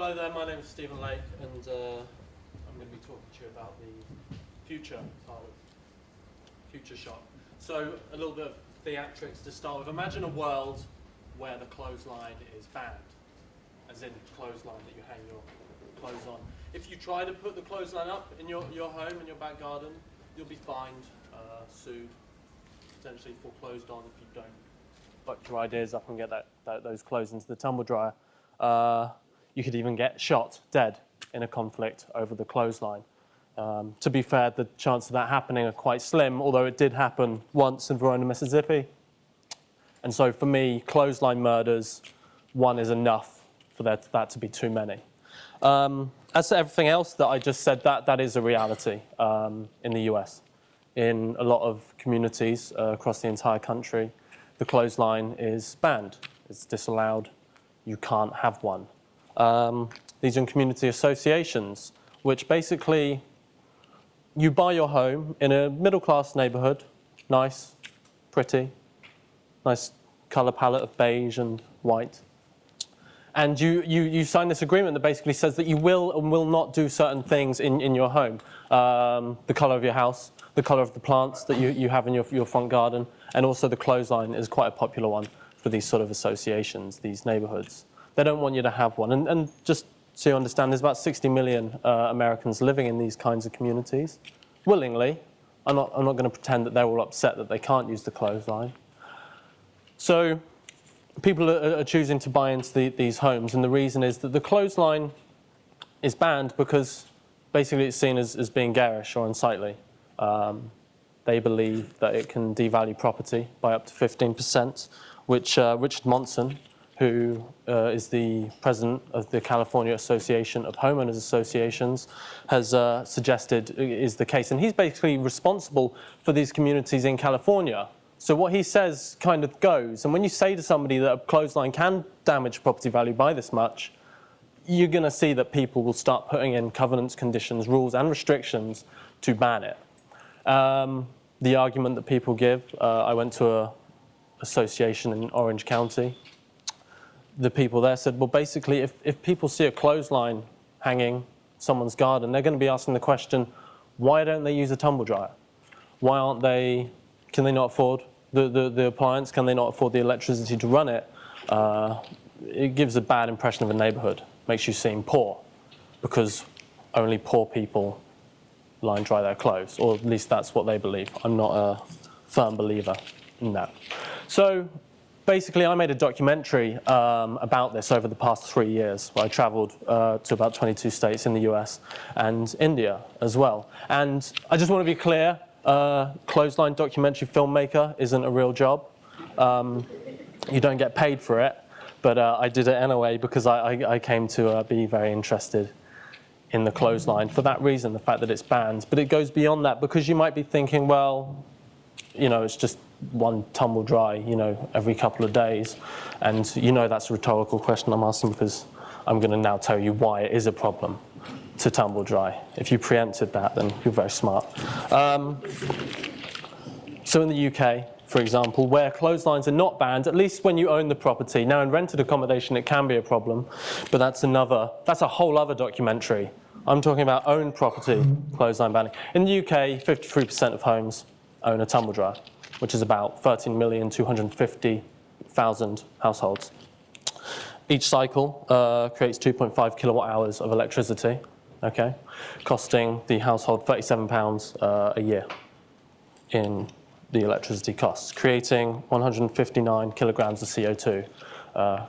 Hello there, my name is Stephen Lake, and I'm going to be talking to you about the future part of future shop. So a little bit of theatrics to start with. Imagine a world where the clothesline is banned, as in clothesline that you hang your clothes on. If you try to put the clothesline up in your home, in your back garden, you'll be fined, sued, potentially foreclosed on if you don't buck your ideas up and get those clothes into the tumble dryer. You could even get shot dead in a conflict over the clothesline. To be fair, the chances of that happening are quite slim, although it did happen once in Verona, Mississippi. And so for me, clothesline murders, one is enough for that to be too many. As to everything else that I just said, that is a reality in the US. In a lot of communities across the entire country, the clothesline is banned. It's disallowed. You can't have one. These are community associations, which basically you buy your home in a middle-class neighborhood, nice, pretty, nice color palette of beige and white. And you sign this agreement that basically says that you will and will not do certain things in your home. The color of your house, the color of the plants that you have in your front garden, and also the clothesline is quite a popular one for these sort of associations, these neighborhoods. They don't want you to have one. And just so you understand, there's about 60 million Americans living in these kinds of communities, willingly. I'm not going to pretend that they're all upset that they can't use the clothesline. So people are choosing to buy into these homes, and the reason is that the clothesline is banned because basically it's seen as being garish or unsightly. They believe that it can devalue property by up to 15%, which Richard Monson, who is the president of the California Association of Homeowners Associations, has suggested is the case. And he's basically responsible for these communities in California. So what he says kind of goes. And when you say to somebody that a clothesline can damage property value by this much, you're going to see that people will start putting in covenants, conditions, rules, and restrictions to ban it. The argument that people give, I went to an association in Orange County. The people there said, well, basically, if people see a clothesline hanging in someone's garden, they're going to be asking the question, why don't they use a tumble dryer? Why aren't they, can they not afford the appliance? Can they not afford the electricity to run it? It gives a bad impression of a neighborhood, makes you seem poor, because only poor people line dry their clothes, or at least that's what they believe. I'm not a firm believer in that. So basically, I made a documentary about this over the past 3 years, where I traveled to about 22 states in the US and India as well. And I just want to be clear, clothesline documentary filmmaker isn't a real job. You don't get paid for it, but I did it anyway because I came to be very interested in the clothesline for that reason, the fact that it's banned. But it goes beyond that, because you might be thinking, well, you know, it's just one tumble dry, you know, every couple of days. And you know that's a rhetorical question I'm asking, because I'm going to now tell you why it is a problem to tumble dry. If you preempted that, then you're very smart. So in the UK, for example, where clotheslines are not banned, at least when you own the property. Now in rented accommodation it can be a problem, but that's a whole other documentary. I'm talking about owned property, clothesline banning. In the UK, 53% of homes own a tumble dryer, which is about 13,250,000 households. Each cycle creates 2.5 kilowatt hours of electricity, okay, costing the household £37 a year in the electricity costs, creating 159 kilograms of CO2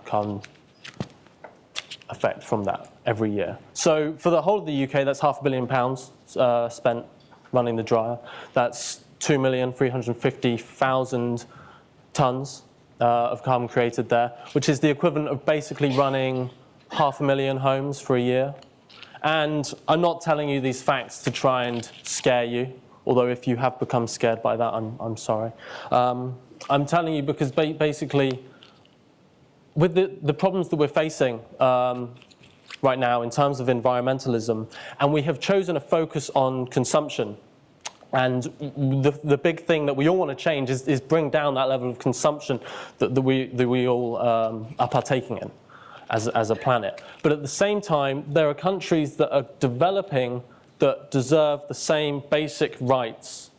carbon effect from that every year. So for the whole of the UK, that's £500 million spent running the dryer. That's 2,350,000 tons of carbon created there, which is the equivalent of basically running 500,000 homes for a year. And I'm not telling you these facts to try and scare you, although if you have become scared by that, I'm sorry. I'm telling you because basically, with the problems that we're facing right now in terms of environmentalism, and we have chosen a focus on consumption. And the big thing that we all want to change is bring down that level of consumption that we all are partaking in. as a planet. But at the same time, there are countries that are developing that deserve the same basic rights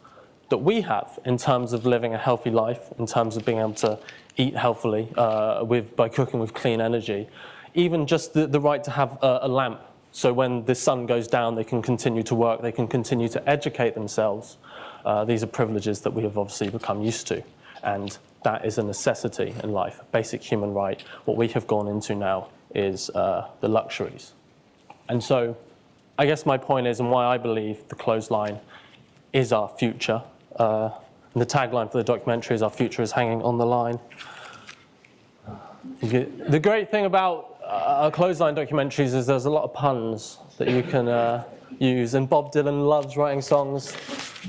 that we have in terms of living a healthy life, in terms of being able to eat healthily by cooking with clean energy. Even just the right to have a lamp, so when the sun goes down, they can continue to work, they can continue to educate themselves. These are privileges that we have obviously become used to, and that is a necessity in life, a basic human right. What we have gone into now is the luxuries. And so I guess my point is, and why I believe the clothesline is our future, and the tagline for the documentary is "Our future is hanging on the line." The great thing about clothesline documentaries is there's a lot of puns that you can use, and Bob Dylan loves writing songs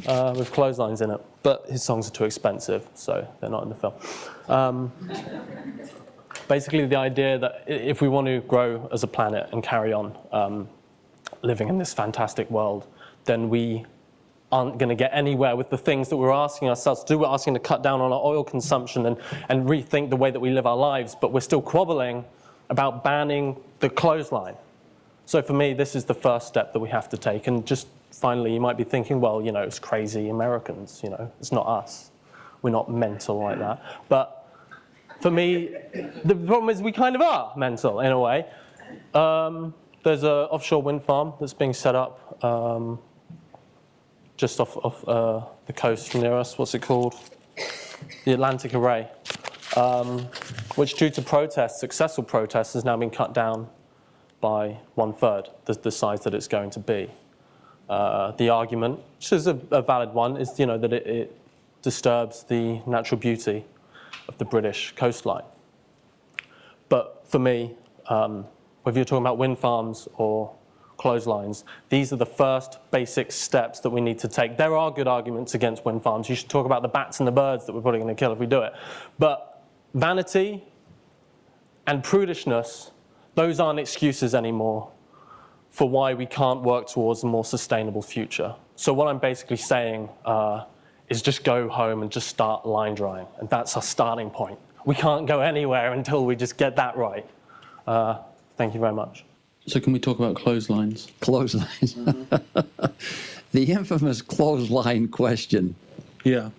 with clotheslines in it, but his songs are too expensive, so they're not in the film. Basically, the idea that if we want to grow as a planet and carry on living in this fantastic world, then we aren't going to get anywhere with the things that we're asking ourselves to do. We're asking to cut down on our oil consumption and rethink the way that we live our lives, but we're still quabbling about banning the clothesline. So for me, this is the first step that we have to take. And just finally, you might be thinking, well, you know, it's crazy Americans, you know, it's not us. We're not mental like that. But for me, the problem is we kind of are mental in a way. There's an offshore wind farm that's being set up just off the coast near us. What's it called? The Atlantic Array, which due to protests, successful protests, has now been cut down by 1/3 the size that it's going to be. The argument, which is a valid one, is that it disturbs the natural beauty of the British coastline. But for me, whether you're talking about wind farms or clotheslines, these are the first basic steps that we need to take. There are good arguments against wind farms. You should talk about the bats and the birds that we're probably going to kill if we do it. But vanity and prudishness, those aren't excuses anymore for why we can't work towards a more sustainable future. So what I'm basically saying is just go home and just start line drying. And that's our starting point. We can't go anywhere until we just get that right. Thank you very much. So can we talk about clotheslines? Clotheslines. Mm-hmm. The infamous clothesline question. Yeah.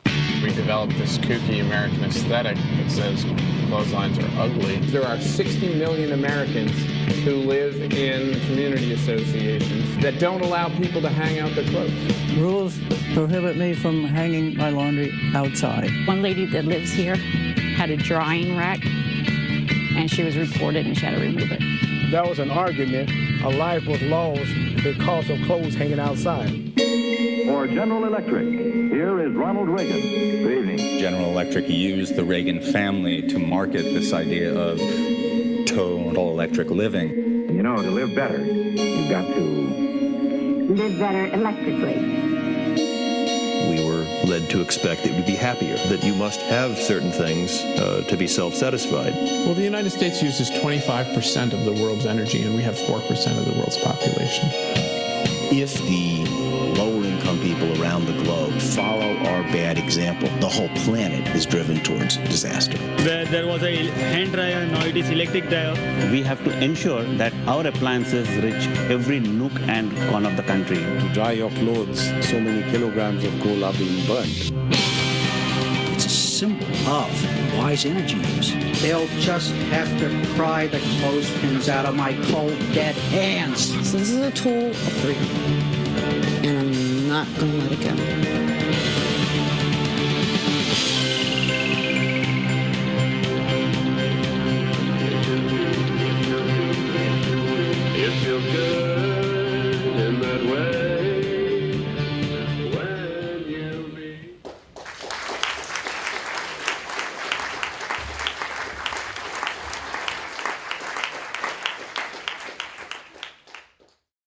We developed this kooky American aesthetic that says clotheslines are ugly. There are 60 million Americans who live in community associations that don't allow people to hang out their clothes. Rules prohibit me from hanging my laundry outside. One lady that lives here had a drying rack, and she was reported and she had to remove it. There was an argument. A life was lost because of clothes hanging outside. For General Electric, here is Ronald Reagan. Good evening. General Electric used the Reagan family to market this idea of total electric living. You know, to live better, you've got to live better electrically. We were led to expect that we'd be happier, that you must have certain things to be self-satisfied. Well, the United States uses 25% of the world's energy, and we have 4% of the world's population. If the lower-income people around the globe follow our bad example, the whole planet is driven towards disaster. There was a hand dryer, now it is electric dryer. We have to ensure that our appliances reach every nook and corner of the country. To dry your clothes, so many kilograms of coal are being burned. It's a symbol of wise energy use. They'll just have to pry the clothespins out of my cold, dead hands. So this is a tool of freedom, and I'm not going to let it go.